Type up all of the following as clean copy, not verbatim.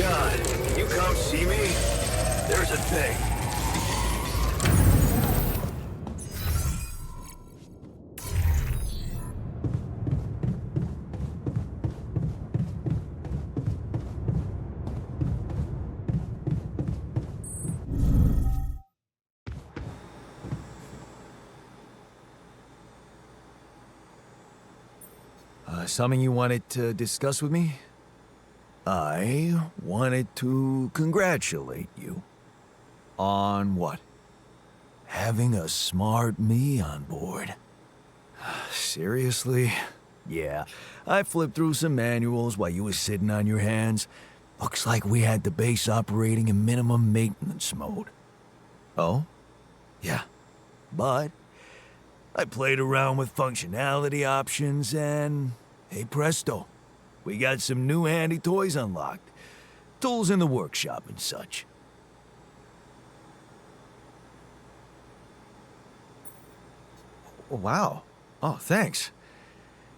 God, can you come see me? There's a thing. Something you wanted to discuss with me? I wanted to congratulate you. On what? Having a smart me on board. Seriously? Yeah, I flipped through some manuals while you were sitting on your hands. Looks like we had the base operating in minimum maintenance mode. Oh? Yeah. But I played around with functionality options and, hey presto, we got some new handy toys unlocked. Tools in the workshop and such. Wow. Oh, thanks.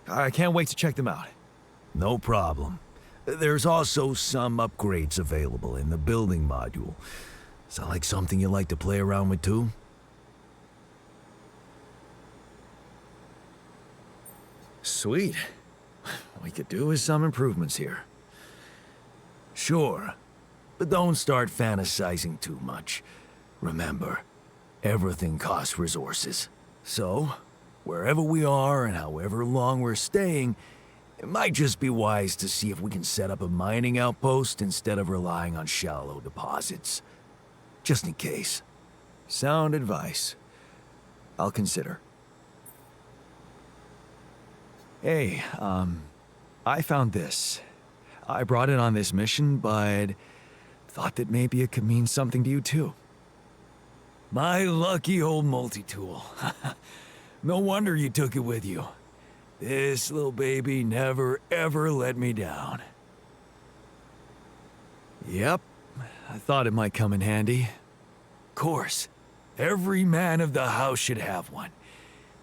I can't wait to check them out. No problem. There's also some upgrades available in the building module. Sound like something you like to play around with too? Sweet. We could do with some improvements here. Sure, but don't start fantasizing too much. Remember, everything costs resources. So, wherever we are and however long we're staying, it might just be wise to see if we can set up a mining outpost instead of relying on shallow deposits. Just in case. Sound advice. I'll consider. Hey, I found this. I brought it on this mission, but thought that maybe it could mean something to you too. My lucky old multi-tool. No wonder you took it with you. This little baby never ever let me down. Yep, I thought it might come in handy. Of course, every man of the house should have one.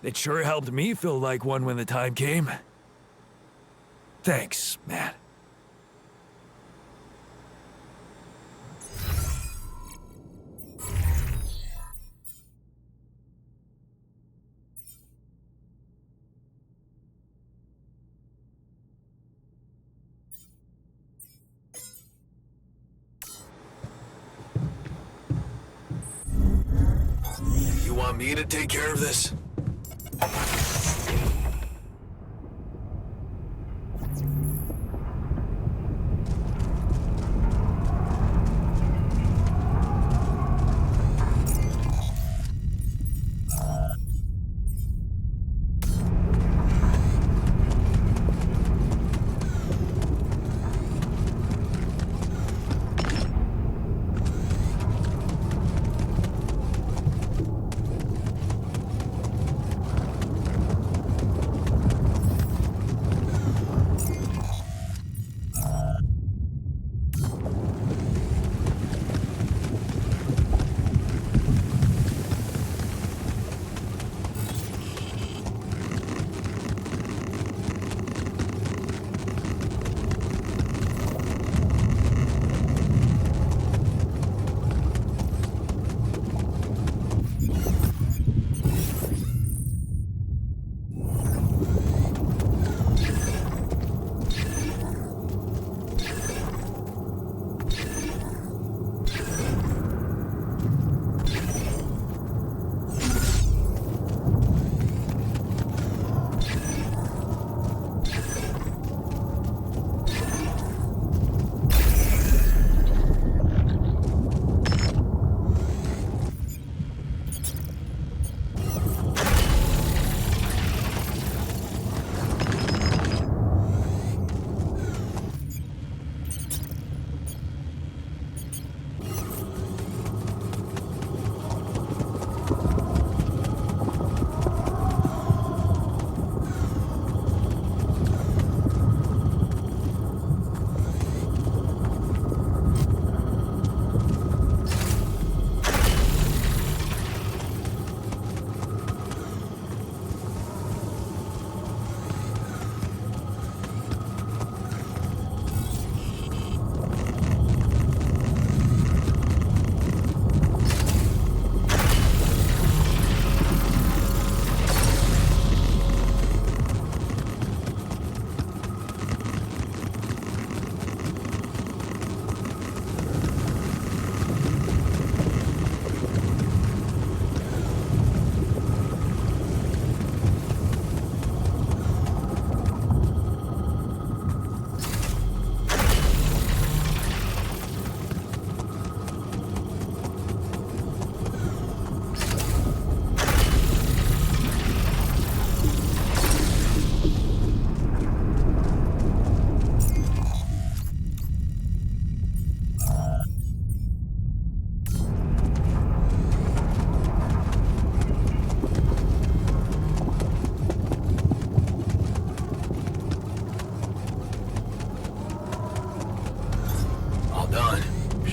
It sure helped me feel like one when the time came. Thanks, man. You want me to take care of this?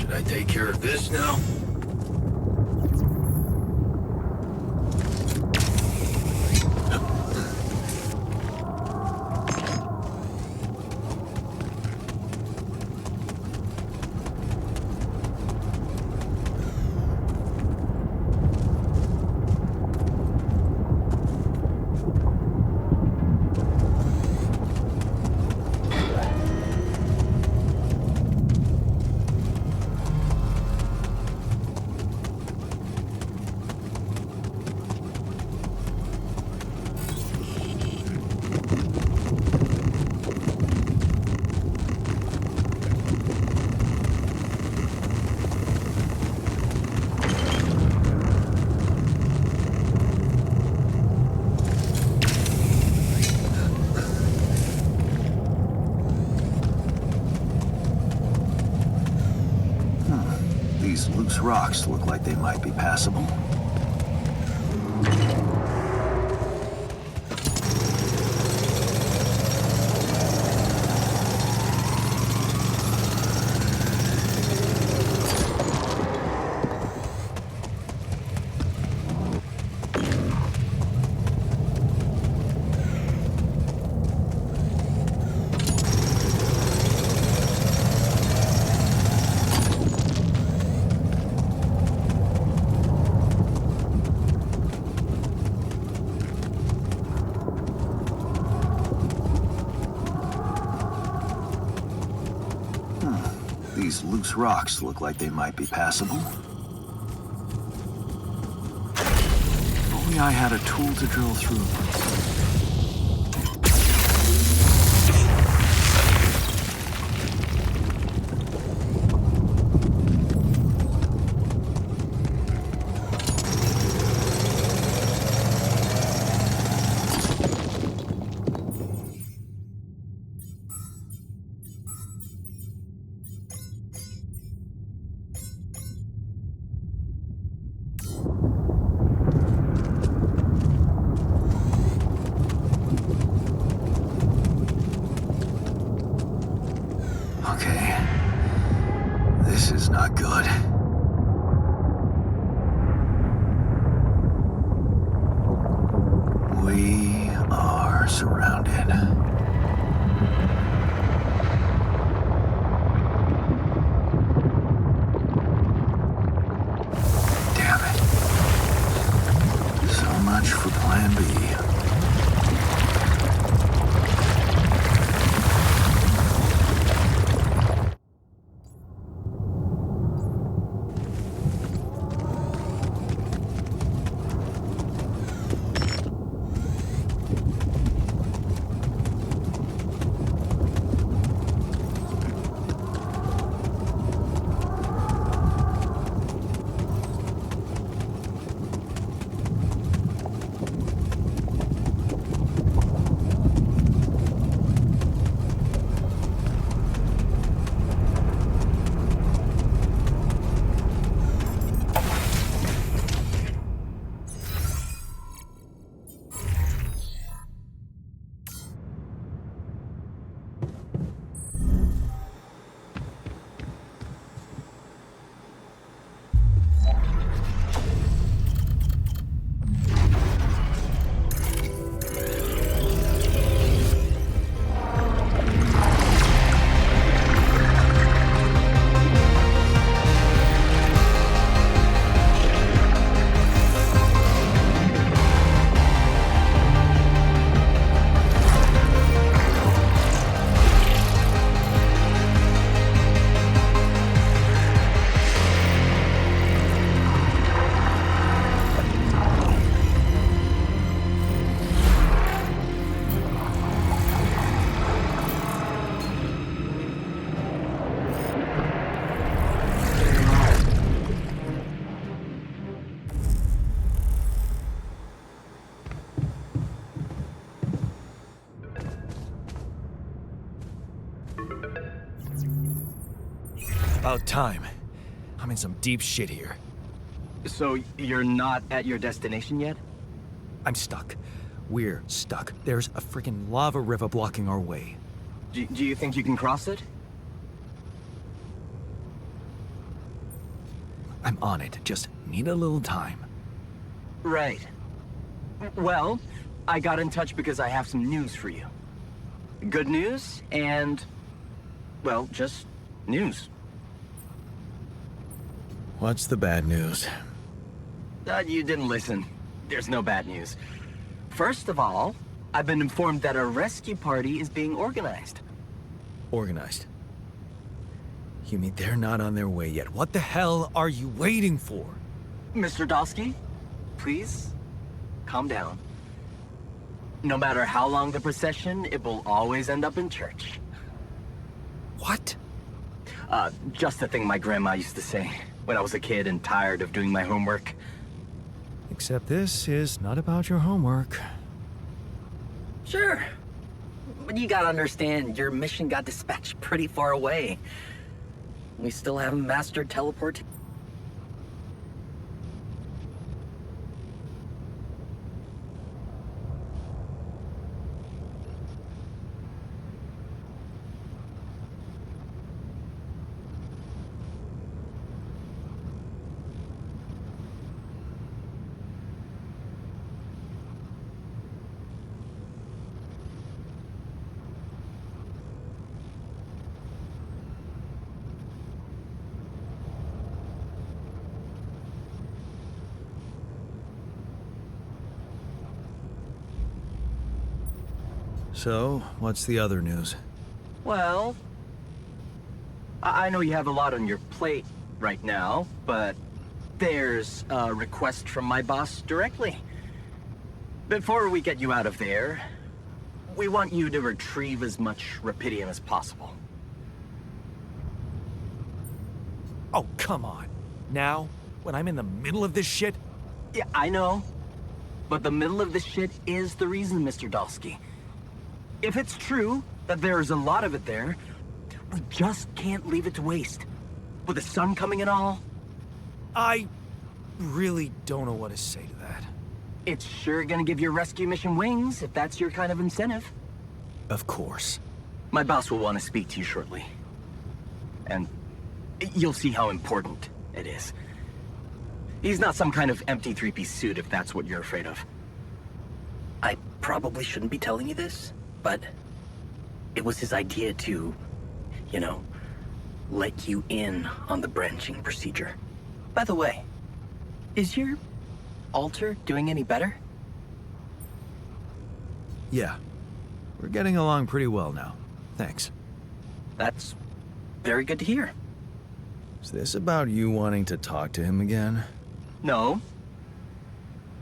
Should I take care of this now? These loose rocks look like they might be passable. These loose rocks look like they might be passable. If only I had a tool to drill through. Okay, this is not good. We are surrounded. Damn it. So much for Plan B. About time. I'm in some deep shit here. So you're not at your destination yet? I'm stuck. We're stuck. There's a freaking lava river blocking our way. Do you think you can cross it? I'm on it. Just need a little time. Right. Well, I got in touch because I have some news for you. Good news and, well, just news. What's the bad news? You didn't listen. There's no bad news. First of all, I've been informed that a rescue party is being organized. Organized. You mean they're not on their way yet? What the hell are you waiting for? Mr. Dosky, please, calm down. No matter how long the procession, it will always end up in church. What? Just the thing my grandma used to say when I was a kid and tired of doing my homework. Except this is not about your homework. Sure. But you gotta understand, your mission got dispatched pretty far away. We still haven't mastered teleportation. So, what's the other news? Well, I know you have a lot on your plate right now, but there's a request from my boss directly. Before we get you out of there, we want you to retrieve as much rupidium as possible. Oh, come on. Now? When I'm in the middle of this shit? Yeah, I know. But the middle of this shit is the reason, Mr. Dosky. If it's true that there's a lot of it there, we just can't leave it to waste. With the sun coming and all, I really don't know what to say to that. it's sure gonna give your rescue mission wings if that's your kind of incentive. Of course. My boss will want to speak to you shortly. And you'll see how important it is. He's not some kind of empty three-piece suit if that's what you're afraid of. I probably shouldn't be telling you this, but it was his idea to, you know, let you in on the branching procedure. By the way, is your altar doing any better? Yeah. We're getting along pretty well now. Thanks. That's very good to hear. Is this about you wanting to talk to him again? No.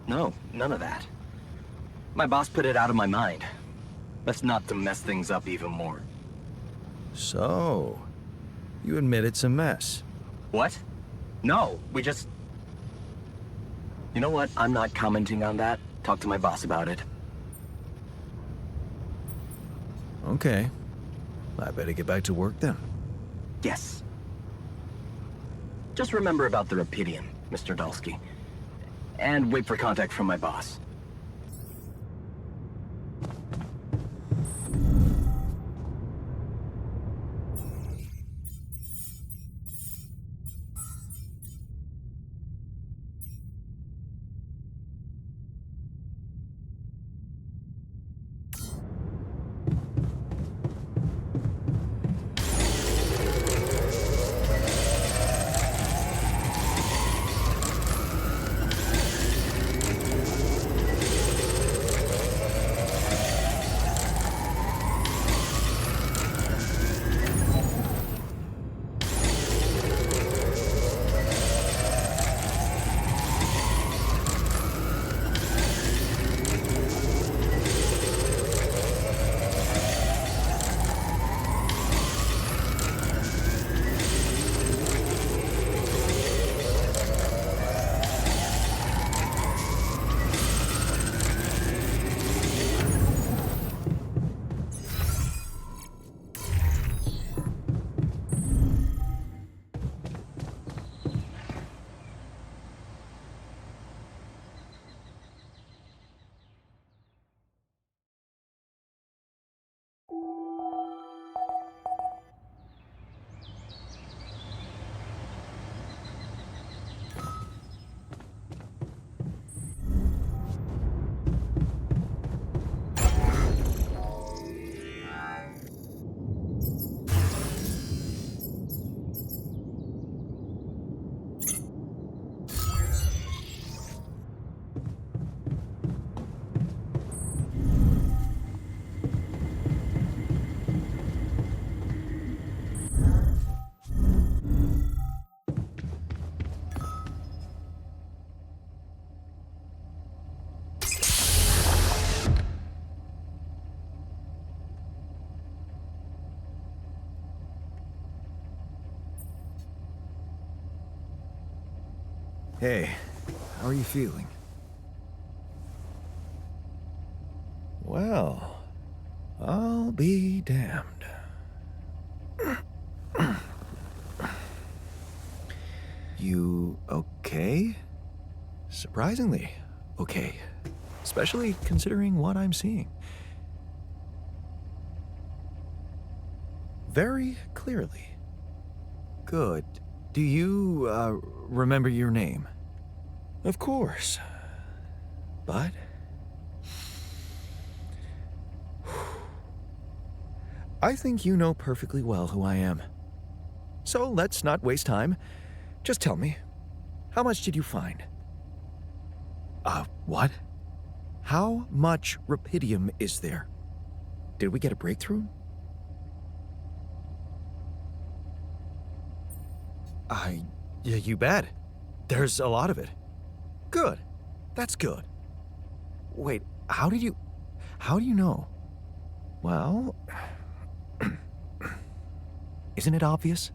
No, none of that. My boss put it out of my mind. That's not to mess things up even more. So, you admit it's a mess. What? No, we just... You know what? I'm not commenting on that. Talk to my boss about it. Okay. I better get back to work then. Yes. Just remember about the rupidium, Mr. Dulski. And wait for contact from my boss. Hey, how are you feeling? Well, I'll be damned. You okay? Surprisingly okay. Especially considering what I'm seeing. Very clearly. Good. Do you, remember your name? Of course. But... I think you know perfectly well who I am. So let's not waste time. Just tell me, how much did you find? What? How much rupidium is there? Did we get a breakthrough? Yeah, you bet. There's a lot of it. Good. That's good. Wait, how do you know? Well, isn't it obvious?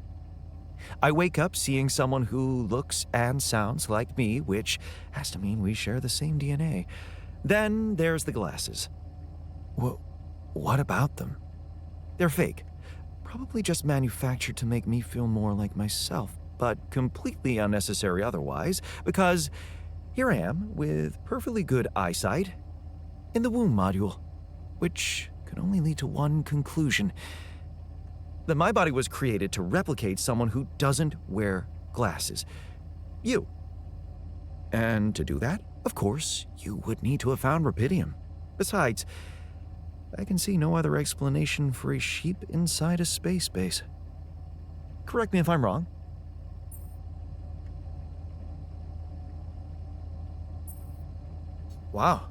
I wake up seeing someone who looks and sounds like me, which has to mean we share the same DNA. Then there's the glasses. What about them? They're fake. Probably just manufactured to make me feel more like myself, but completely unnecessary otherwise, because here I am with perfectly good eyesight in the womb module, which can only lead to one conclusion: that my body was created to replicate someone who doesn't wear glasses. You. And to do that, of course, you would need to have found rupidium. Besides, I can see no other explanation for a sheep inside a space base. Correct me if I'm wrong. Wow,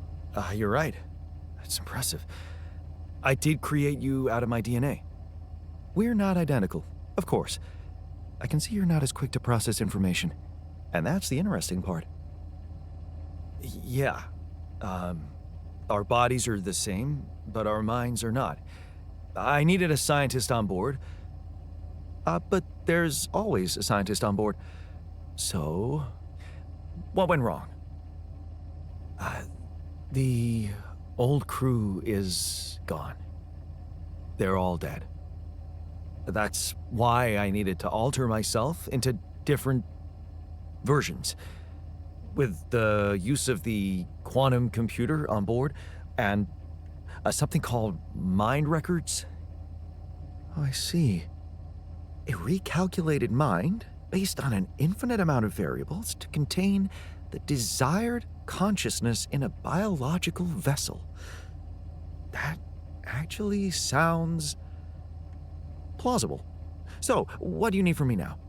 you're right. That's impressive. I did create you out of my DNA. We're not identical, of course. I can see you're not as quick to process information, and that's the interesting part. Yeah, our bodies are the same, but our minds are not. I needed a scientist on board, but there's always a scientist on board. So, what went wrong? The old crew is gone. They're all dead. That's why I needed to alter myself into different versions. With the use of the quantum computer on board and something called mind records. Oh, I see. A recalculated mind based on an infinite amount of variables to contain the desired consciousness in a biological vessel. That actually sounds plausible. So, what do you need from me now?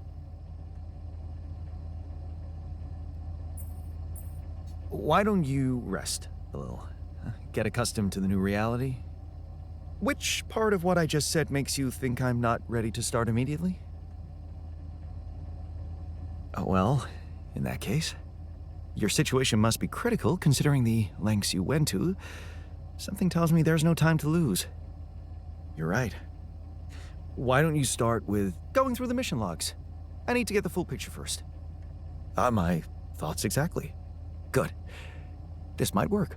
Why don't you rest a little? Get accustomed to the new reality? Which part of what I just said makes you think I'm not ready to start immediately? Well, in that case, your situation must be critical considering the lengths you went to. Something tells me there's no time to lose. You're right. Why don't you start with going through the mission logs? I need to get the full picture first. My thoughts exactly. Good. This might work.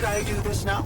Should I do this now?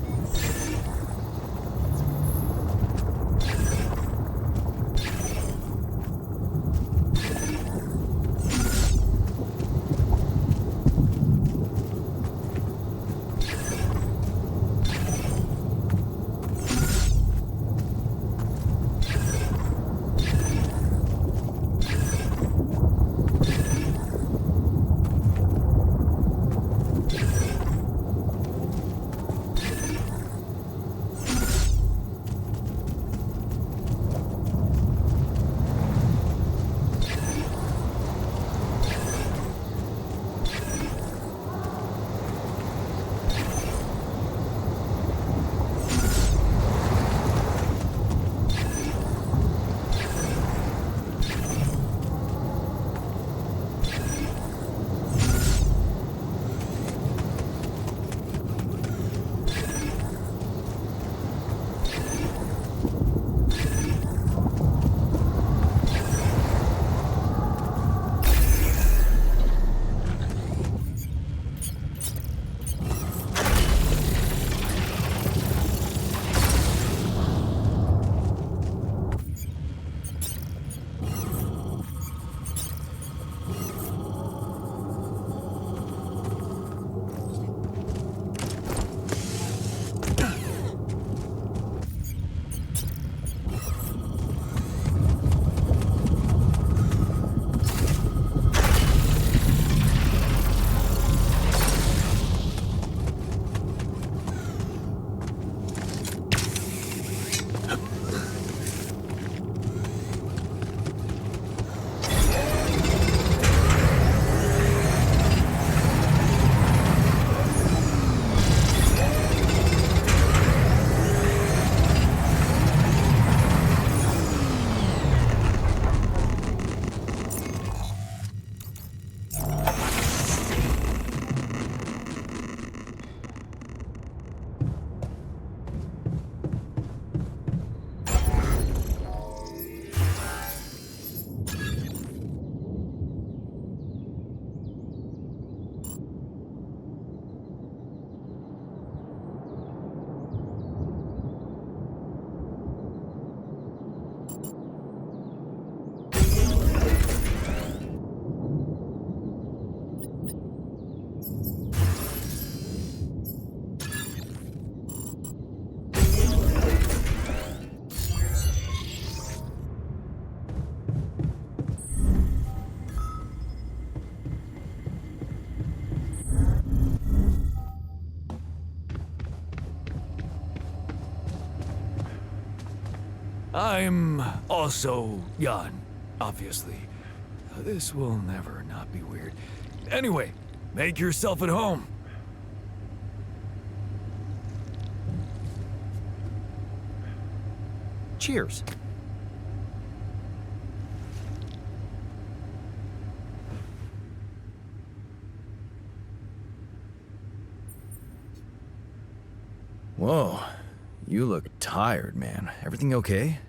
I'm also Jan, obviously. This will never not be weird. Anyway, make yourself at home. Cheers. Whoa, you look tired, man. Everything okay?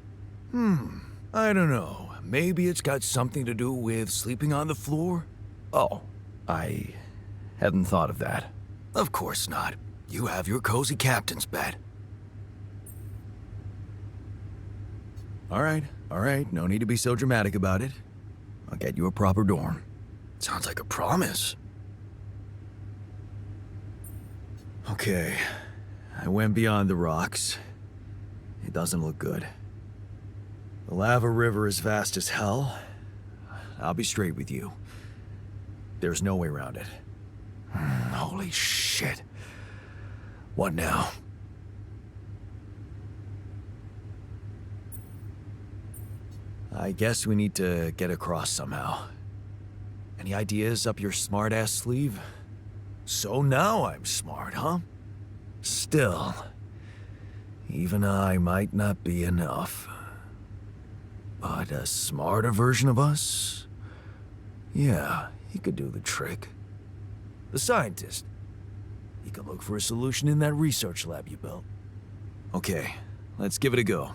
I don't know. Maybe it's got something to do with sleeping on the floor? Oh, I hadn't thought of that. Of course not. You have your cozy captain's bed. All right. No need to be so dramatic about it. I'll get you a proper dorm. Sounds like a promise. Okay. I went beyond the rocks. It doesn't look good. The lava river is vast as hell. I'll be straight with you. There's no way around it. Holy shit. What now? I guess we need to get across somehow. Any ideas up your smart-ass sleeve? So now I'm smart, huh? Still, even I might not be enough. But a smarter version of us? Yeah, he could do the trick. The scientist. He could look for a solution in that research lab you built. Okay, let's give it a go.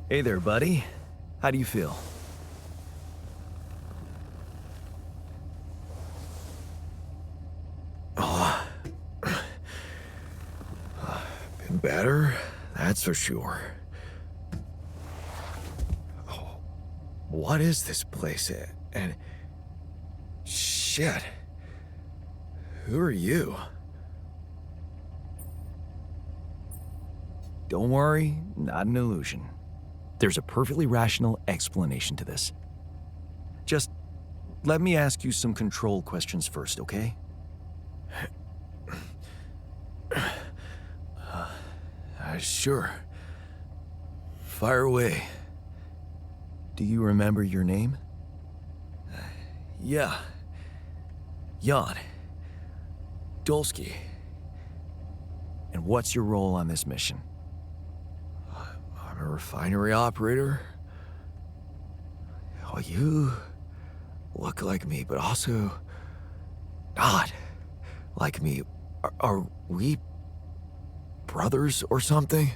Hey there, buddy. How do you feel? Oh, been better, that's for sure. Oh, what is this place? And shit, who are you? Don't worry, not an illusion. There's a perfectly rational explanation to this. Just let me ask you some control questions first, okay? Sure. Fire away. Do you remember your name? Yeah. Jan. Dolsky. And what's your role on this mission? I'm a refinery operator. Oh, you look like me, but also not like me. Are we brothers or something?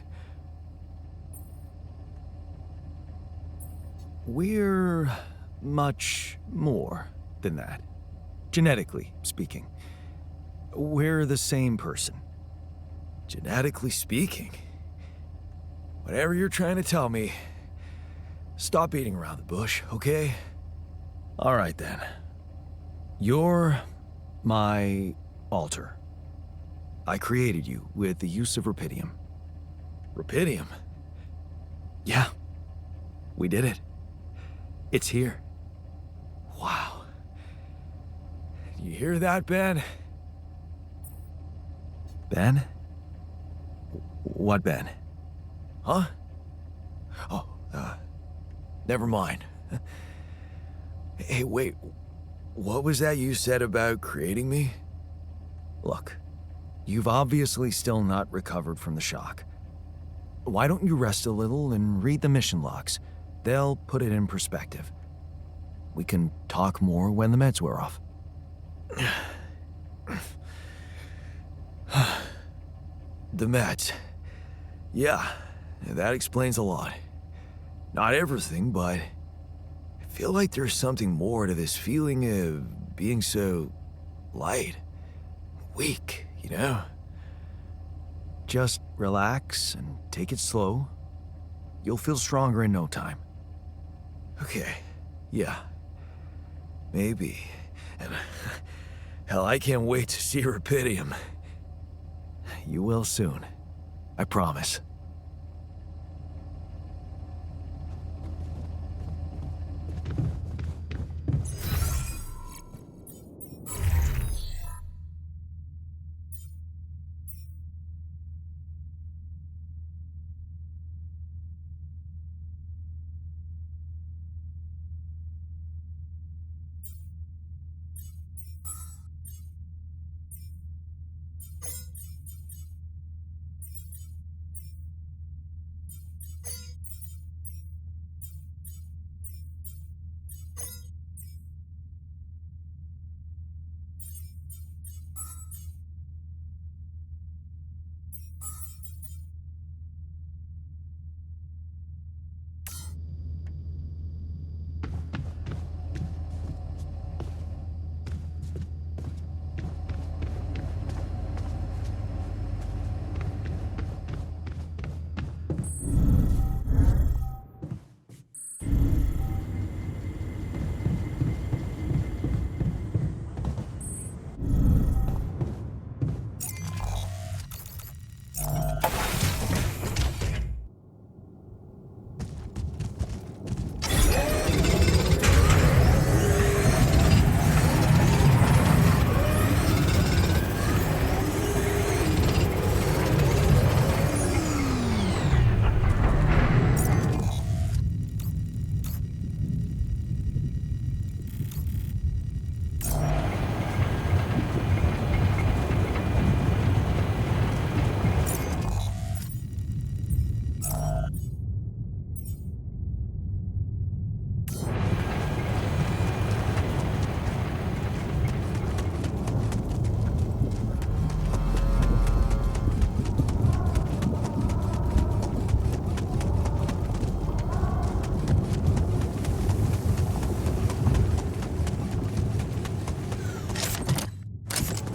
We're much more than that, genetically speaking. We're the same person. Genetically speaking? Whatever you're trying to tell me, stop beating around the bush, okay? All right then. You're my alter. I created you with the use of rupidium. Rupidium? Yeah, we did it. It's here. Wow. You hear that, Ben? Ben? What Ben? Huh? Oh, never mind. Hey, wait. What was that you said about creating me? Look, you've obviously still not recovered from the shock. Why don't you rest a little and read the mission logs? They'll put it in perspective. We can talk more when the meds wear off. The meds. Yeah, that explains a lot. Not everything, but I feel like there's something more to this feeling of being so light, weak, you know? Just relax and take it slow. You'll feel stronger in no time. Okay, yeah. Maybe. And hell, I can't wait to see rupidium. You will soon. I promise.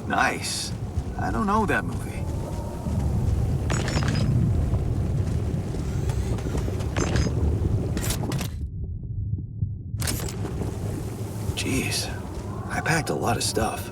Nice. I don't know that movie. Jeez, I packed a lot of stuff.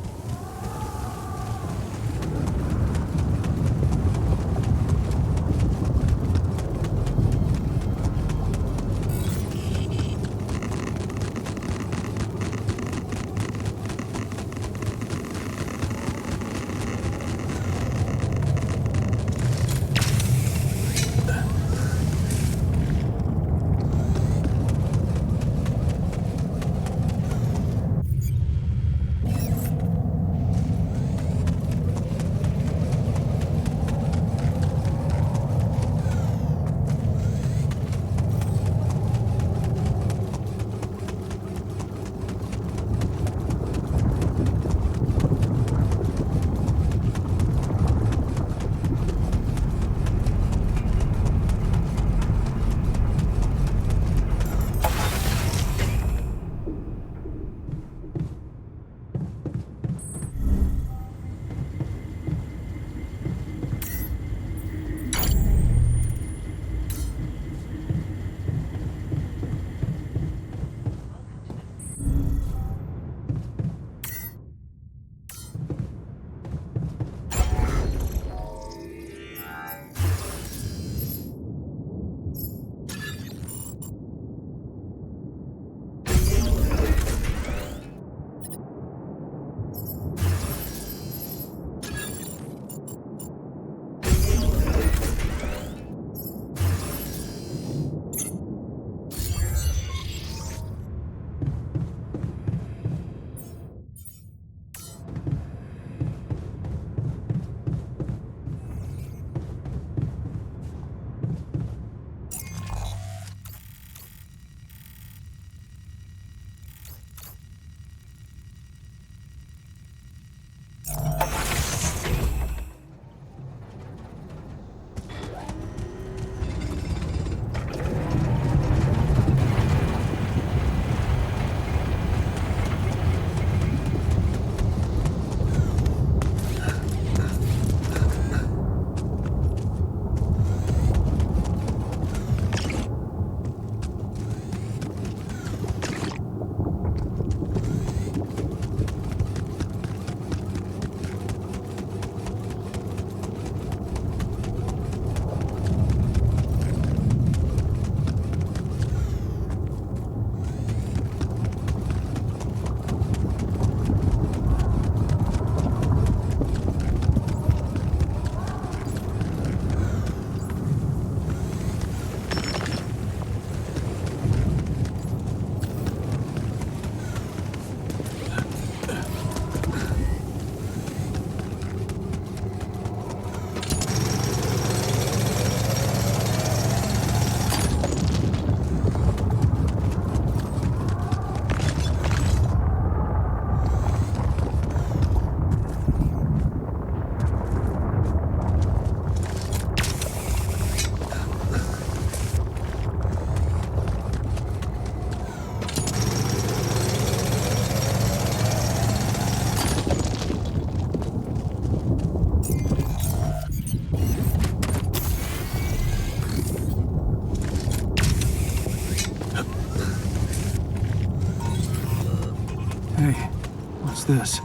What's this?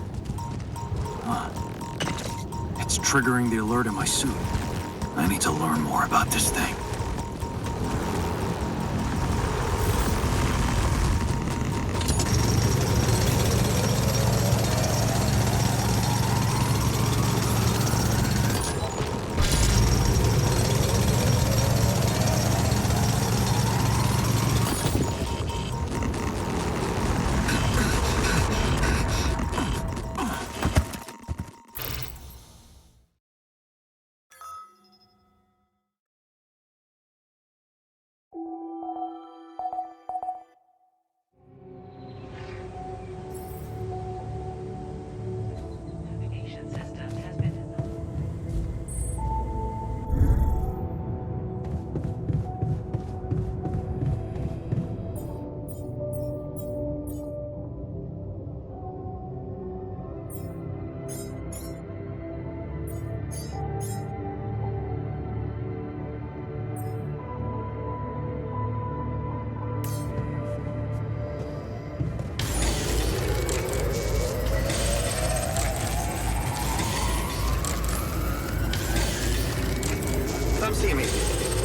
Huh. It's triggering the alert in my suit. I need to learn more about this thing.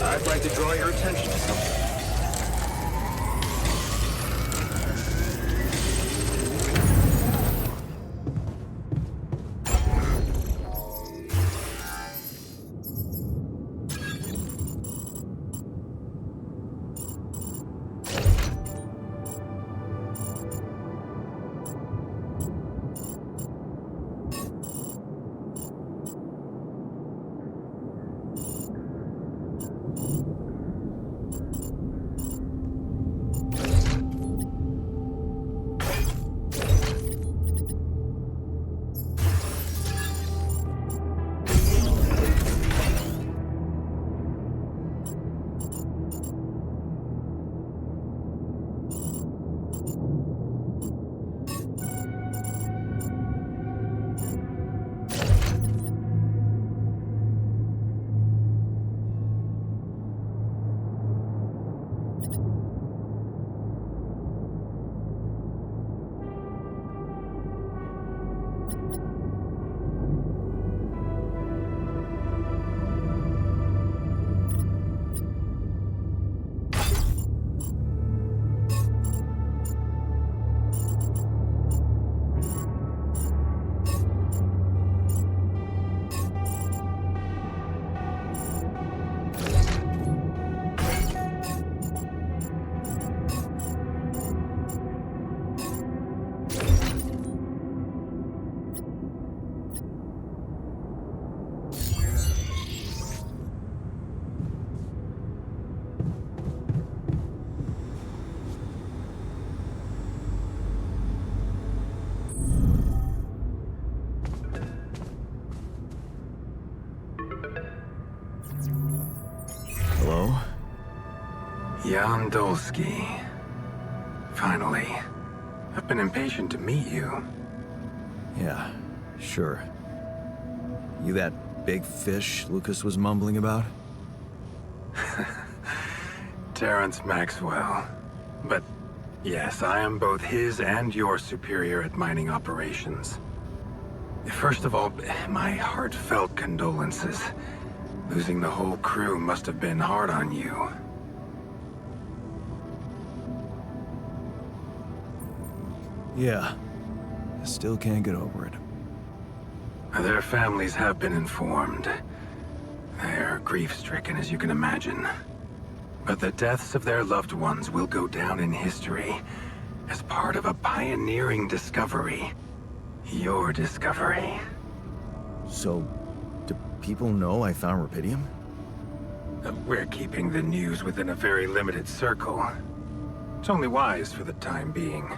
I'd like to draw your attention to something. Hello? Jan Dolsky. Finally. I've been impatient to meet you. Yeah, sure. You that big fish Lucas was mumbling about? Terrence Maxwell. But yes, I am both his and your superior at mining operations. First of all, my heartfelt condolences. Losing the whole crew must have been hard on you. Yeah. I still can't get over it. Their families have been informed. They're grief-stricken, as you can imagine. But the deaths of their loved ones will go down in history as part of a pioneering discovery. Your discovery. So, do people know I found rubidium? We're keeping the news within a very limited circle. It's only wise for the time being.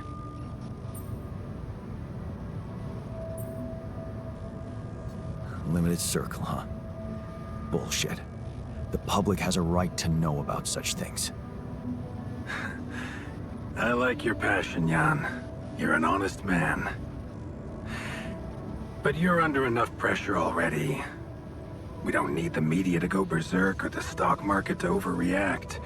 Limited circle, huh? Bullshit. The public has a right to know about such things. I like your passion, Jan. You're an honest man. But you're under enough pressure already. We don't need the media to go berserk or the stock market to overreact.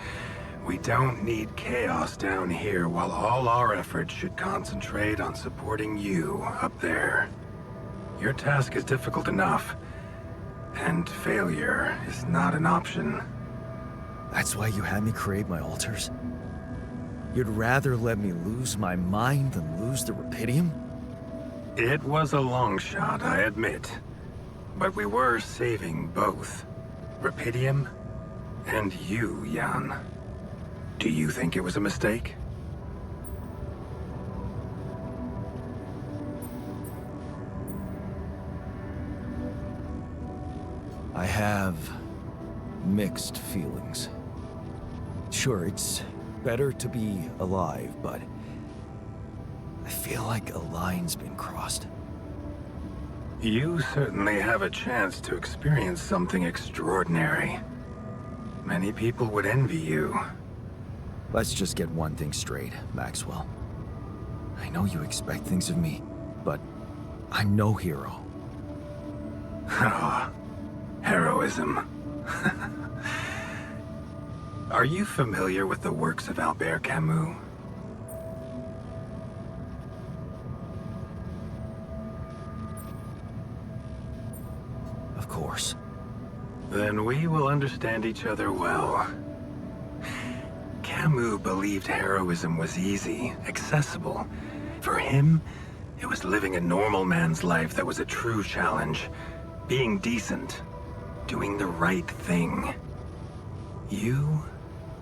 We don't need chaos down here while all our efforts should concentrate on supporting you up there. Your task is difficult enough, and failure is not an option. That's why you had me create my altars? You'd rather let me lose my mind than lose the rubidium? It was a long shot, I admit. But we were saving both. Rubidium and you, Jan. Do you think it was a mistake? I have mixed feelings. Sure, it's better to be alive, but I feel like a line's been crossed. You certainly have a chance to experience something extraordinary. Many people would envy you. Let's just get one thing straight, Maxwell. I know you expect things of me, but I'm no hero. Ah, heroism. Are you familiar with the works of Albert Camus? Of course. Then we will understand each other well. Camus believed heroism was easy, accessible. For him, it was living a normal man's life that was a true challenge. Being decent. Doing the right thing. You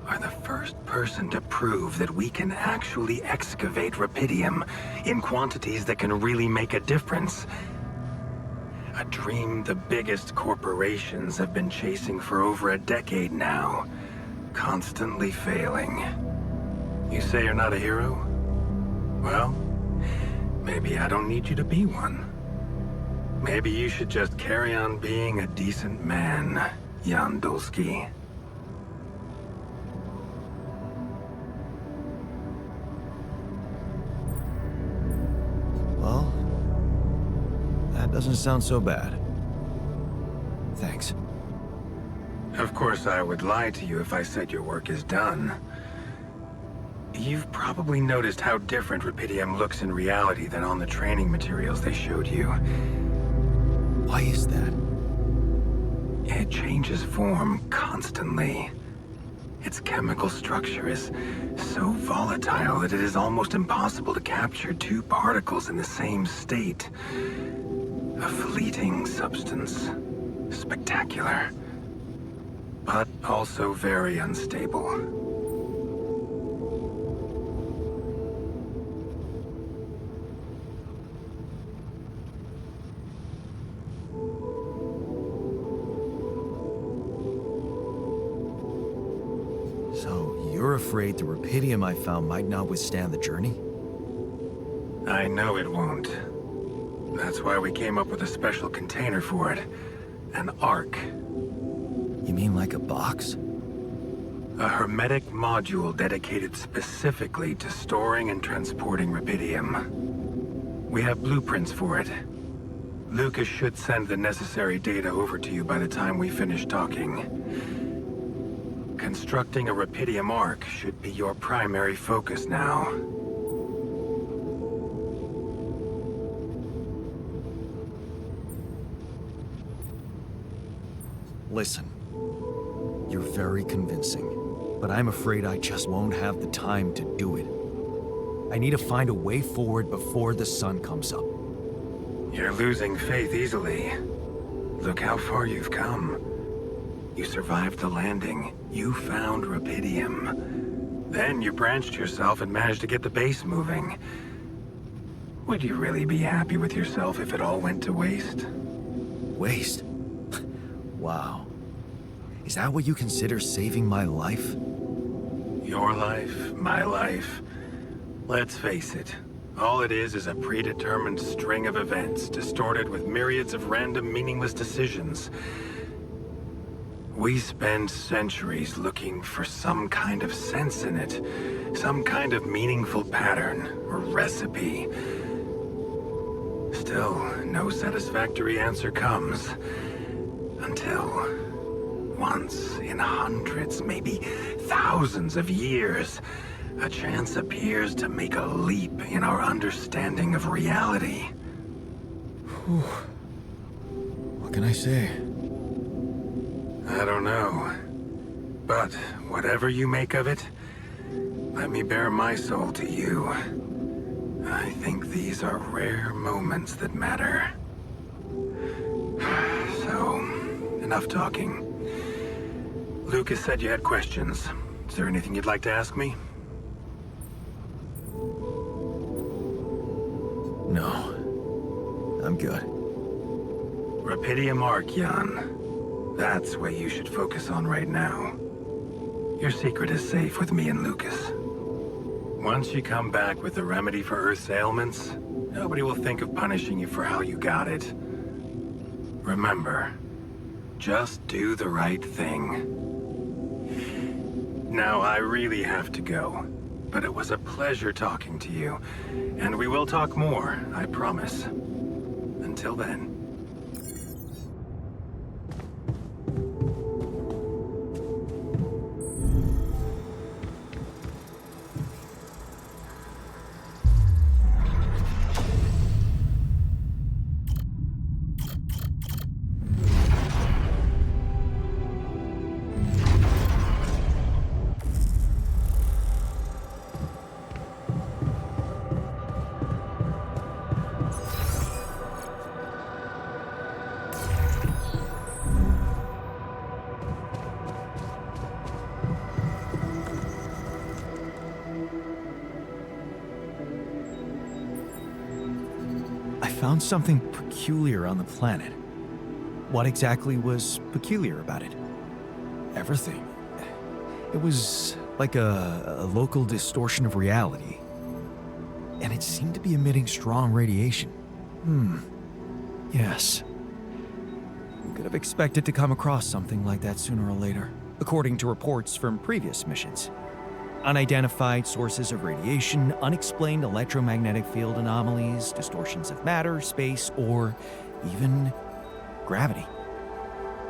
are the first person to prove that we can actually excavate rupidium in quantities that can really make a difference. A dream the biggest corporations have been chasing for over a decade now, constantly failing. You say you're not a hero? Well, maybe I don't need you to be one. Maybe you should just carry on being a decent man, Jan Dulski. Well, that doesn't sound so bad. Thanks. Of course, I would lie to you if I said your work is done. You've probably noticed how different rupidium looks in reality than on the training materials they showed you. Why is that? It changes form constantly. Its chemical structure is so volatile that it is almost impossible to capture two particles in the same state. A fleeting substance. Spectacular. But also very unstable. So, you're afraid the rupidium I found might not withstand the journey? I know it won't. That's why we came up with a special container for it. An Ark. You mean like a box? A hermetic module dedicated specifically to storing and transporting rupidium. We have blueprints for it. Lucas should send the necessary data over to you by the time we finish talking. Constructing a rupidium Ark should be your primary focus now. Listen, you're very convincing, but I'm afraid I just won't have the time to do it. I need to find a way forward before the sun comes up. You're losing faith easily. Look how far you've come. You survived the landing. You found rupidium. Then you branched yourself and managed to get the base moving. Would you really be happy with yourself if it all went to waste? Waste? Wow. Is that what you consider saving my life? Your life, my life. Let's face it. All it is a predetermined string of events, distorted with myriads of random, meaningless decisions. We spend centuries looking for some kind of sense in it, some kind of meaningful pattern or recipe. Still, no satisfactory answer comes. Until, once in hundreds, maybe thousands of years, a chance appears to make a leap in our understanding of reality. Whew. What can I say? I don't know. But whatever you make of it, let me bare my soul to you. I think these are rare moments that matter. So, enough talking. Lucas said you had questions. Is there anything you'd like to ask me? No. I'm good. Rupidium Ark, Jan. That's what you should focus on right now. Your secret is safe with me and Lucas. Once you come back with the remedy for Earth's ailments, nobody will think of punishing you for how you got it. Remember, just do the right thing. Now, I really have to go, but it was a pleasure talking to you, and we will talk more, I promise. Until then. found something peculiar on the planet. What exactly was peculiar about it? Everything. It was like a local distortion of reality. And it seemed to be emitting strong radiation. Yes. We could have expected to come across something like that sooner or later, according to reports from previous missions. Unidentified sources of radiation, unexplained electromagnetic field anomalies, distortions of matter, space, or even gravity.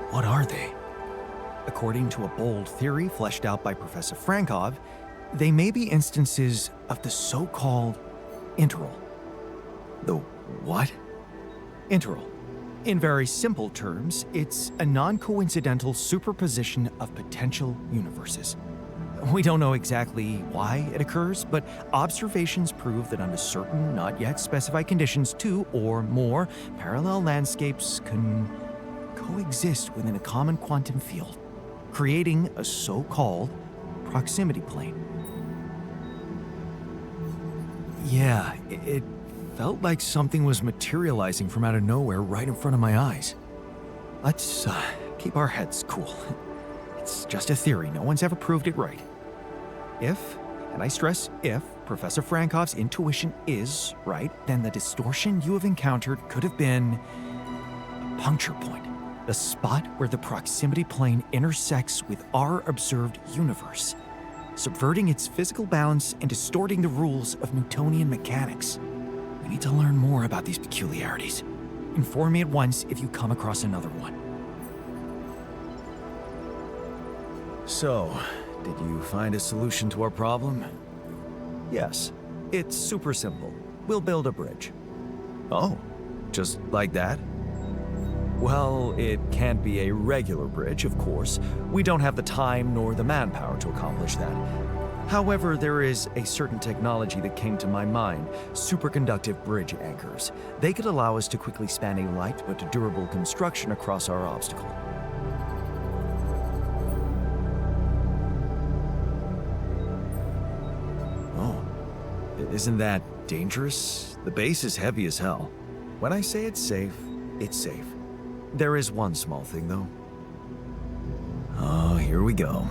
What are they? According to a bold theory fleshed out by Professor Frankov, they may be instances of the so-called interval. The what? Interval. In very simple terms, it's a non-coincidental superposition of potential universes. We don't know exactly why it occurs, but observations prove that under certain, not yet specified conditions, two or more parallel landscapes can coexist within a common quantum field, creating a so-called proximity plane. Yeah, it felt like something was materializing from out of nowhere right in front of my eyes. Let's keep our heads cool. It's just a theory. No one's ever proved it right. If, and I stress if, Professor Frankov's intuition is right, then the distortion you have encountered could have been a puncture point, the spot where the proximity plane intersects with our observed universe, subverting its physical balance and distorting the rules of Newtonian mechanics. We need to learn more about these peculiarities. Inform me at once if you come across another one. So, did you find a solution to our problem? Yes. It's super simple. We'll build a bridge. Oh, just like that? Well, it can't be a regular bridge, of course. We don't have the time nor the manpower to accomplish that. However, there is a certain technology that came to my mind, superconductive bridge anchors. They could allow us to quickly span a light but durable construction across our obstacle. Oh, isn't that dangerous? The base is heavy as hell. When I say it's safe, it's safe. There is one small thing, though. Oh, here we go.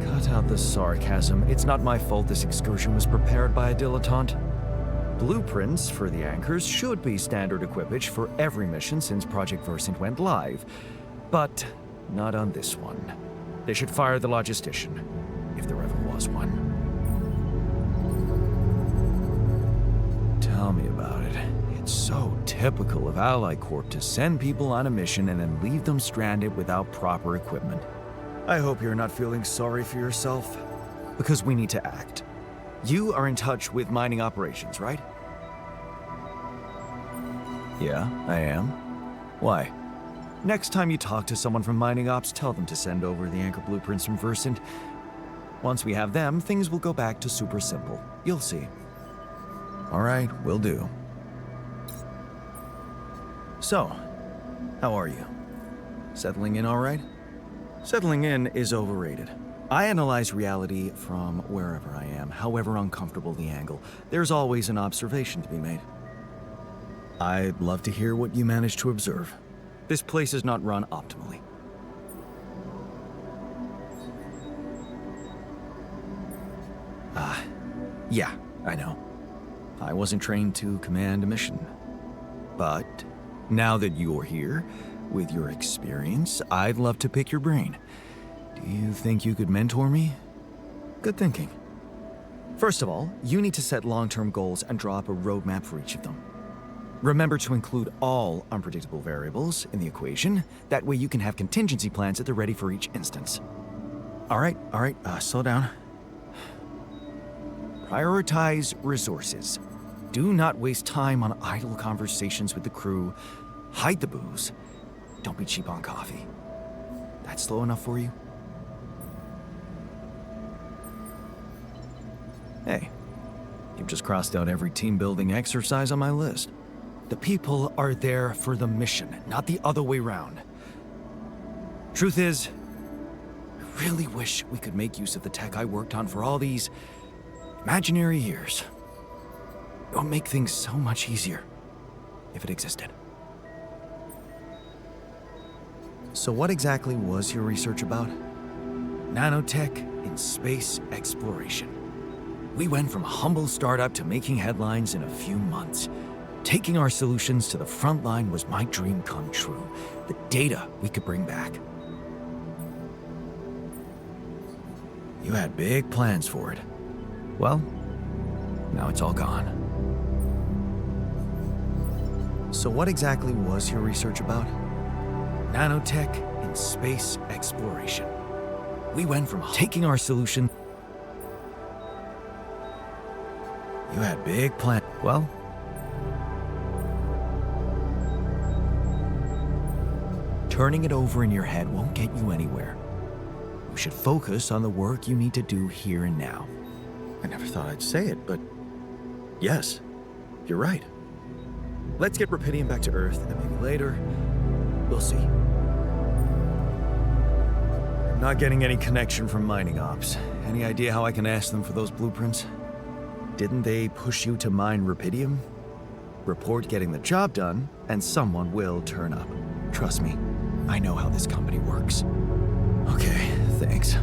Cut out the sarcasm. It's not my fault this excursion was prepared by a dilettante. Blueprints for the anchors should be standard equipage for every mission since Project Versant went live, but not on this one. They should fire the logistician, if there ever was one. Tell me about it. It's so typical of Ally Corp to send people on a mission and then leave them stranded without proper equipment. I hope you're not feeling sorry for yourself, because we need to act. You are in touch with mining operations, right? Yeah, I am. Why? Next time you talk to someone from mining ops, tell them to send over the anchor blueprints from Versant. Once we have them, things will go back to super simple. You'll see. All right, will do. So, how are you? Settling in all right? Settling in is overrated. I analyze reality from wherever I am, however uncomfortable the angle. There's always an observation to be made. I'd love to hear what you managed to observe. This place is not run optimally. Yeah, I know. I wasn't trained to command a mission. But now that you're here, with your experience, I'd love to pick your brain. Do you think you could mentor me? Good thinking. First of all, you need to set long-term goals and draw up a roadmap for each of them. Remember to include all unpredictable variables in the equation. That way you can have contingency plans at the ready for each instance. All right, slow down. Prioritize resources. Do not waste time on idle conversations with the crew. Hide the booze. Don't be cheap on coffee. That slow enough for you? Hey, you've just crossed out every team-building exercise on my list. The people are there for the mission, not the other way round. Truth is, I really wish we could make use of the tech I worked on for all these imaginary years. It would make things so much easier. if it existed. So what exactly was your research about? Nanotech in space exploration. We went from a humble startup to making headlines in a few months. Taking our solutions to the front line was my dream come true. The data we could bring back. You had big plans for it. Well, now it's all gone. So what exactly was your research about? Nanotech in space exploration. We went from taking our solution. You had big plans. Well, turning it over in your head won't get you anywhere. You should focus on the work you need to do here and now. I never thought I'd say it, but yes, you're right. Let's get Rapidium back to Earth, and maybe later, we'll see. I'm not getting any connection from mining ops. Any idea how I can ask them for those blueprints? Didn't they push you to mine Rapidium? Report getting the job done, and someone will turn up. Trust me, I know how this company works. Okay, thanks.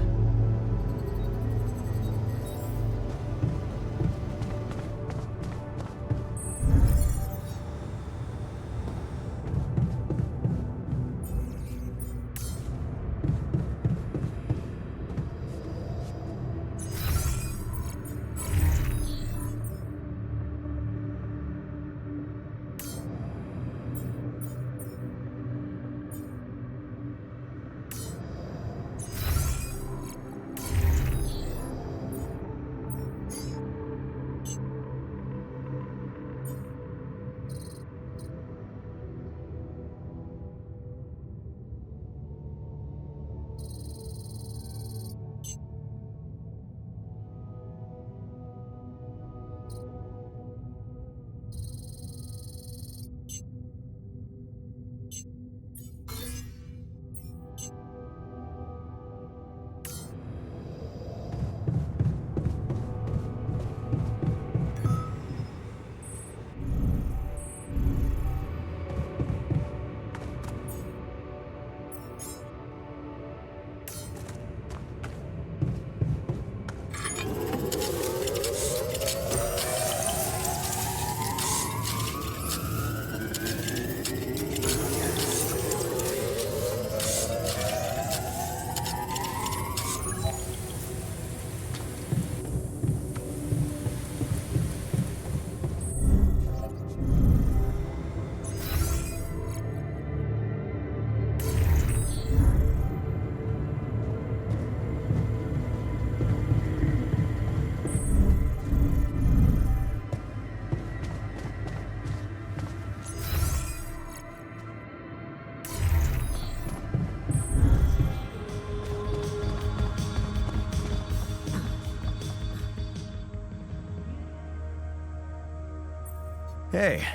Hey,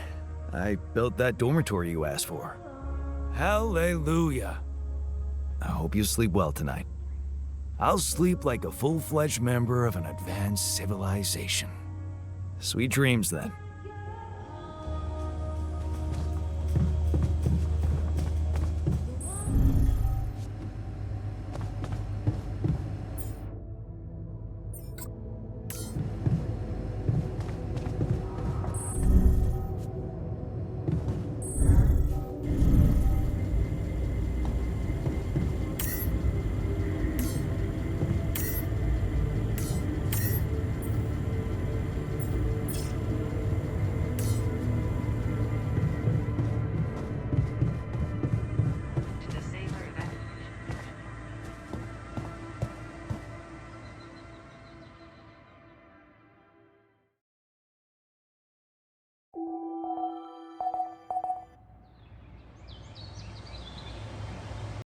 I built that dormitory you asked for. Hallelujah. I hope you sleep well tonight. I'll sleep like a full-fledged member of an advanced civilization. Sweet dreams, then.